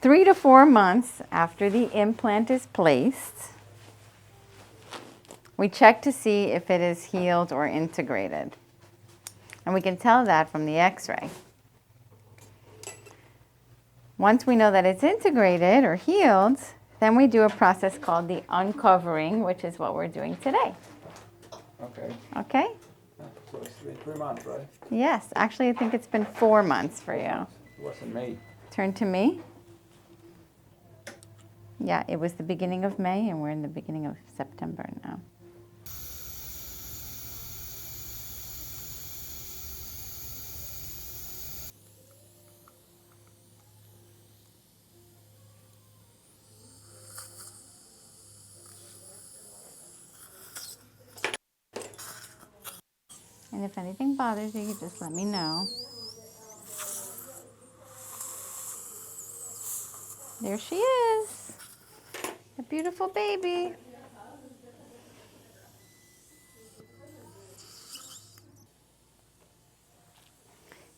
3 to 4 months after the implant is placed, we check to see if it is healed or integrated. And we can tell that from the x-ray. Once we know that it's integrated or healed, then we do a process called the uncovering, which is what we're doing today. Okay. Okay? So it's been 3 months, right? Yes, actually I think it's been 4 months for you. It was in May. Turn to me. Yeah, it was the beginning of May and we're in the beginning of September now. And if anything bothers you, just let me know. There she is, a beautiful baby.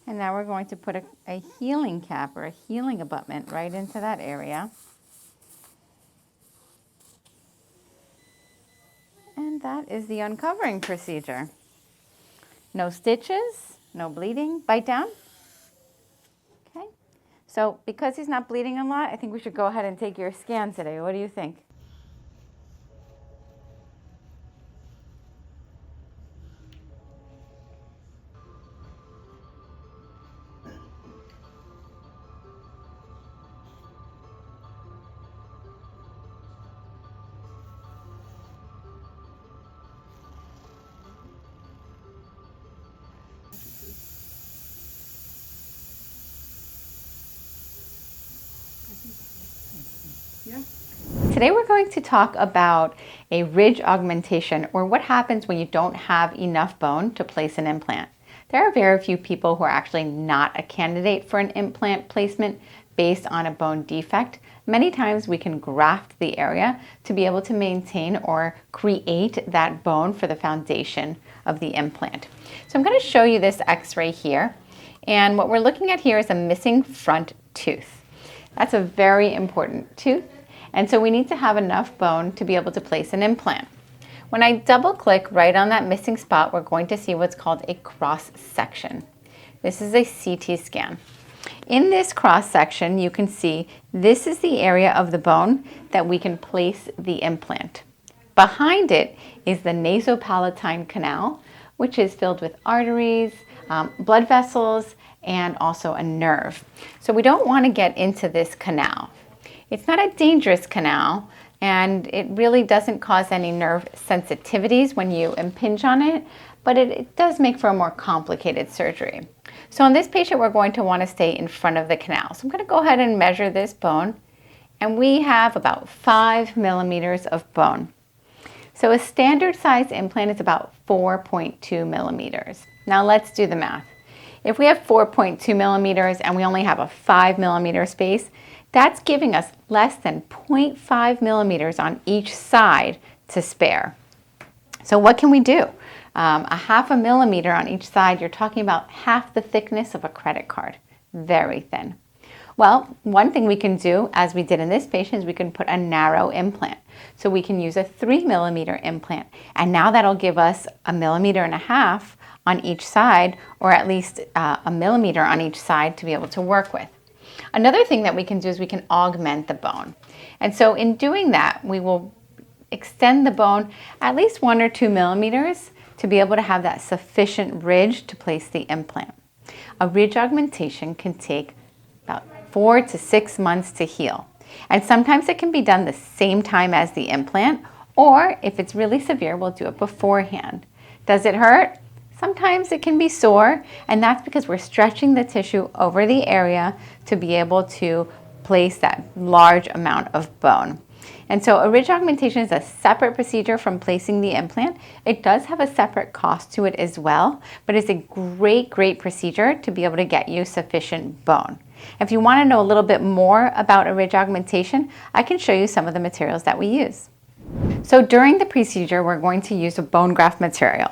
And now we're going to put a healing cap or a healing abutment right into that area. And that is the uncovering procedure. No stitches, no bleeding. Bite down. Okay. So because he's not bleeding a lot, I think we should go ahead and take your scan today. What do you think? Yeah. Today we're going to talk about a ridge augmentation, or what happens when you don't have enough bone to place an implant. There are very few people who are actually not a candidate for an implant placement based on a bone defect. Many times we can graft the area to be able to maintain or create that bone for the foundation of the implant. So I'm going to show you this x-ray here, and what we're looking at here is a missing front tooth. That's a very important tooth, and so we need to have enough bone to be able to place an implant. When I double click right on that missing spot, we're going to see what's called a cross section. This is a CT scan. In this cross section, you can see this is the area of the bone that we can place the implant. Behind it is the nasopalatine canal, which is filled with arteries, blood vessels, and also a nerve. So we don't want to get into this canal. It's not a dangerous canal, and it really doesn't cause any nerve sensitivities when you impinge on it, but it does make for a more complicated surgery. So on this patient, we're going to want to stay in front of the canal. So I'm going to go ahead and measure this bone, and we have about 5 millimeters of bone. So a standard size implant is about 4.2 millimeters. Now let's do the math. If we have 4.2 millimeters and we only have a 5 millimeter space, that's giving us less than 0.5 millimeters on each side to spare. So what can we do? A half a millimeter on each side, you're talking about half the thickness of a credit card. Very thin. Well, one thing we can do, as we did in this patient, is we can put a narrow implant. So we can use a 3 millimeter implant, and now that'll give us 1.5 millimeters on each side, or at least 1 millimeter on each side to be able to work with. Another thing that we can do is we can augment the bone. And so in doing that, we will extend the bone at least 1 or 2 millimeters to be able to have that sufficient ridge to place the implant. A ridge augmentation can take about 4 to 6 months to heal. And sometimes it can be done the same time as the implant, or if it's really severe, we'll do it beforehand. Does it hurt? Sometimes it can be sore, and that's because we're stretching the tissue over the area to be able to place that large amount of bone. And so a ridge augmentation is a separate procedure from placing the implant. It does have a separate cost to it as well, but it's a great procedure to be able to get you sufficient bone. If you want to know a little bit more about a ridge augmentation, I can show you some of the materials that we use. So during the procedure, we're going to use a bone graft material.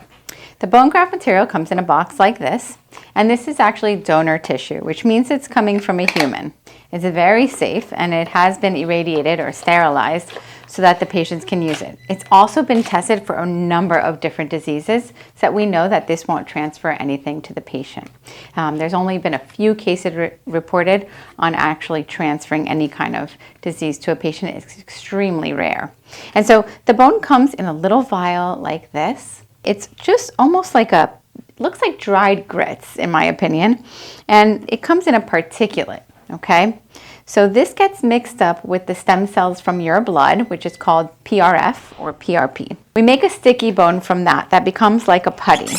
The bone graft material comes in a box like this, and this is actually donor tissue, which means it's coming from a human. It's very safe, and it has been irradiated or sterilized so that the patients can use it. It's also been tested for a number of different diseases so that we know that this won't transfer anything to the patient. There's only been a few cases reported on actually transferring any kind of disease to a patient. It's extremely rare. And so the bone comes in a little vial like this. It's just almost like looks like dried grits in my opinion, and it comes in a particulate. Okay, so this gets mixed up with the stem cells from your blood, which is called PRF or PRP. We make a sticky bone from that becomes like a putty.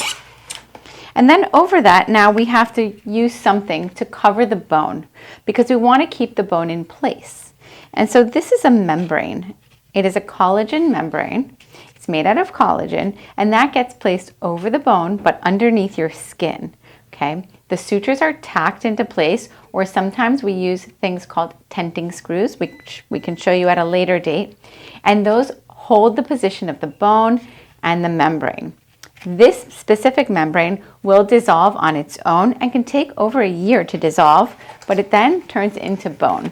And then over that, now we have to use something to cover the bone because we want to keep the bone in place. And so this is a membrane. It is a collagen membrane. It's made out of collagen, and that gets placed over the bone but underneath your skin. Okay, the sutures are tacked into place, or sometimes we use things called tenting screws, which we can show you at a later date, and those hold the position of the bone and the membrane. This specific membrane will dissolve on its own and can take over a year to dissolve, but it then turns into bone.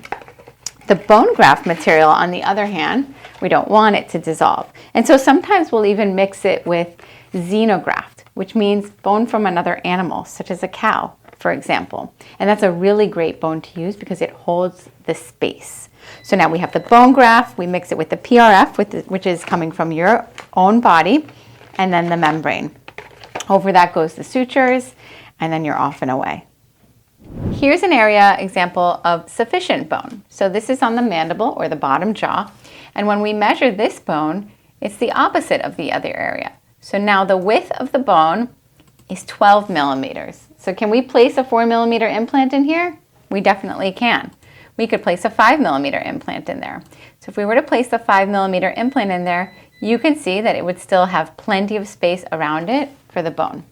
The bone graft material, on the other hand, we don't want it to dissolve. And so sometimes we'll even mix it with xenograft, which means bone from another animal, such as a cow, for example. And that's a really great bone to use because it holds the space. So now we have the bone graft, we mix it with the PRF, which is coming from your own body, and then the membrane. Over that goes the sutures, and then you're off and away. Here's an area example of sufficient bone. So this is on the mandible or the bottom jaw. And when we measure this bone, it's the opposite of the other area. So now the width of the bone is 12 millimeters. So can we place a 4 millimeter implant in here? We definitely can. We could place a 5 millimeter implant in there. So if we were to place the 5 millimeter implant in there, you can see that it would still have plenty of space around it for the bone.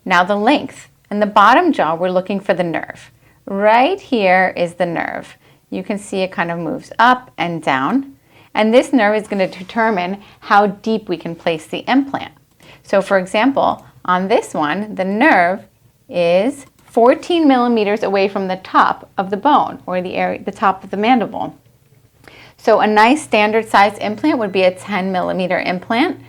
Now the length. In the bottom jaw, we're looking for the nerve. Right here is the nerve. You can see it kind of moves up and down. And this nerve is going to determine how deep we can place the implant. So for example, on this one, the nerve is 14 millimeters away from the top of the bone or the top of the mandible. So a nice standard size implant would be a 10 millimeter implant,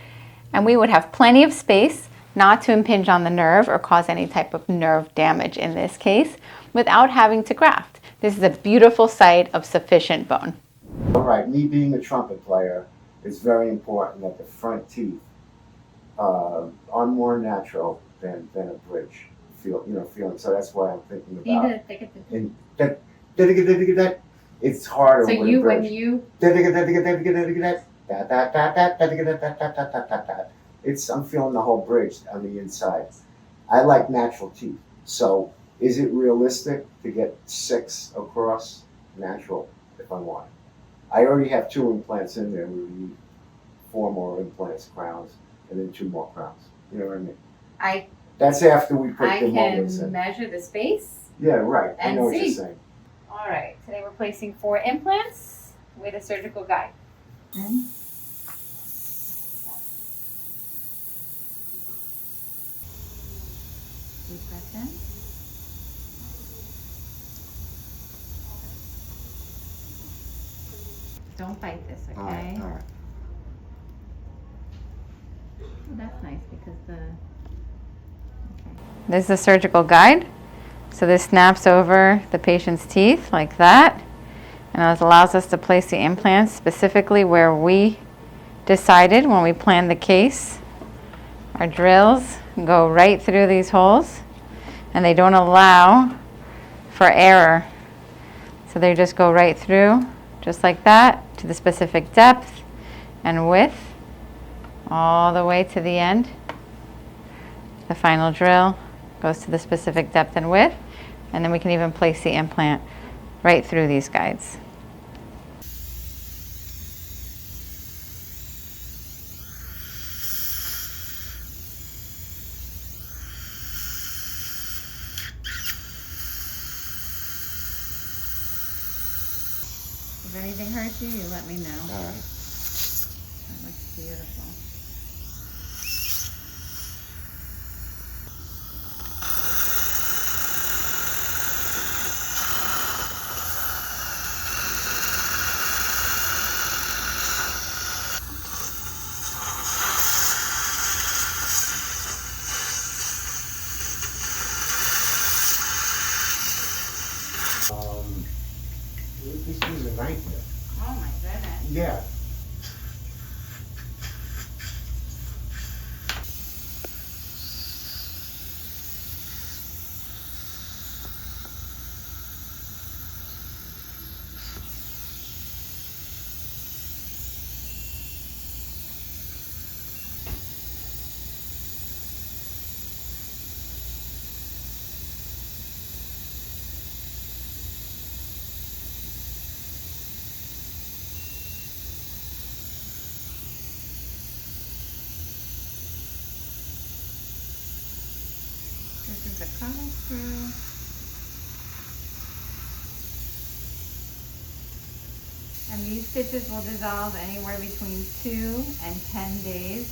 and we would have plenty of space not to impinge on the nerve or cause any type of nerve damage in this case without having to graft. This is a beautiful site of sufficient bone. All right, me being a trumpet player, it's very important that the front teeth are more natural than a bridge feeling. So that's why I'm thinking about. And that it's harder. So with you a bridge. when you I'm feeling the whole bridge on the inside. I like natural teeth. So is it realistic to get 6 across natural if I want? I already have 2 implants in there. We need 4 more implants, crowns, and then 2 more crowns. You know what I mean? That's after we put the molars in. measure the space. Yeah, right. I and know what see. you're saying. All right, today we're placing 4 implants with a surgical guide. Deep breath in. Don't bite this, okay? All right. Oh, that's nice because This is a surgical guide. So this snaps over the patient's teeth like that. And it allows us to place the implants specifically where we decided when we planned the case. Our drills go right through these holes and they don't allow for error. So they just go right through, just like that, to the specific depth and width, all the way to the end. The final drill goes to the specific depth and width, and then we can even place the implant right through these guides. If anything hurts you, let me know. All right. That looks beautiful. This is a nightmare. Oh my goodness. Yeah. This is the coming through. And these stitches will dissolve anywhere between 2 and 10 days.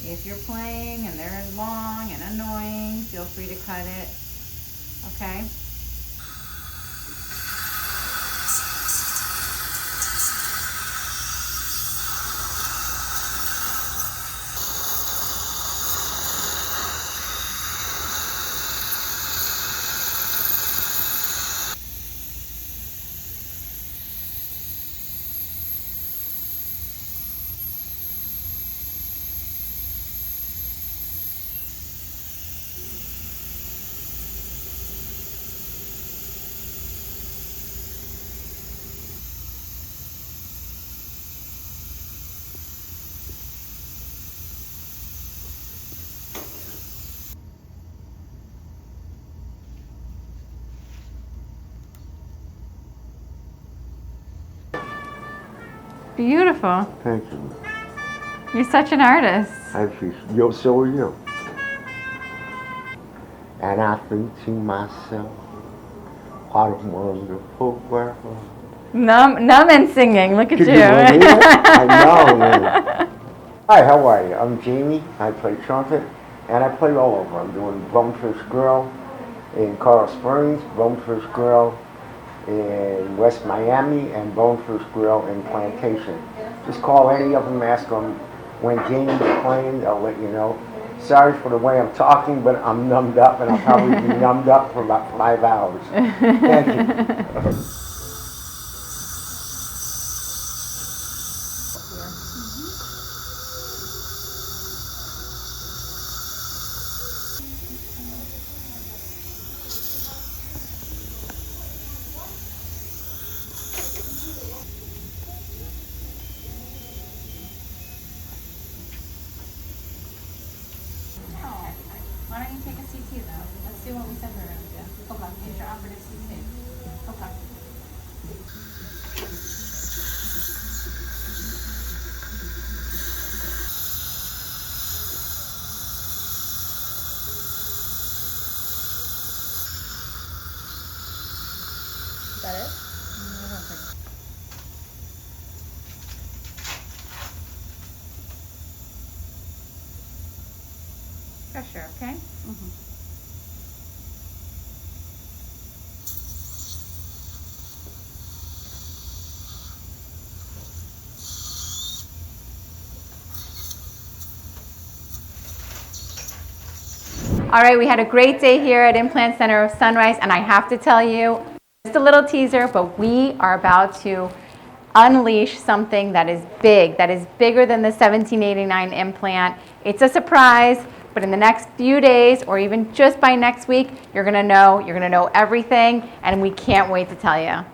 If you're playing and they're long and annoying, feel free to cut it, okay? Beautiful. Thank you. You're such an artist. I appreciate you. So are you. And I think to myself, what a wonderful world. Numb and singing. Look at Could you. you believe it? I know, man. Hi, how are you? I'm Jamie. I play trumpet, and I play all over. I'm doing Bonefish Grill in Coral Springs, Bonefish Grill in West Miami, and Bonefish Grill in Plantation. Just call any of them, ask them when Jamie's playing, they'll let you know. Sorry for the way I'm talking, but I'm numbed up, and I'll probably be numbed up for about 5 hours. Thank you. Why don't you take a CT though? Let's see what we send her around to. Okay, here's your operative CT. Okay. Is that it? I don't think. Pressure, okay? All right, we had a great day here at Implant Center of Sunrise, and I have to tell you, just a little teaser, but we are about to unleash something that is big, that is bigger than the 1789 implant. It's a surprise, but in the next few days, or even just by next week, you're gonna know everything, and we can't wait to tell you.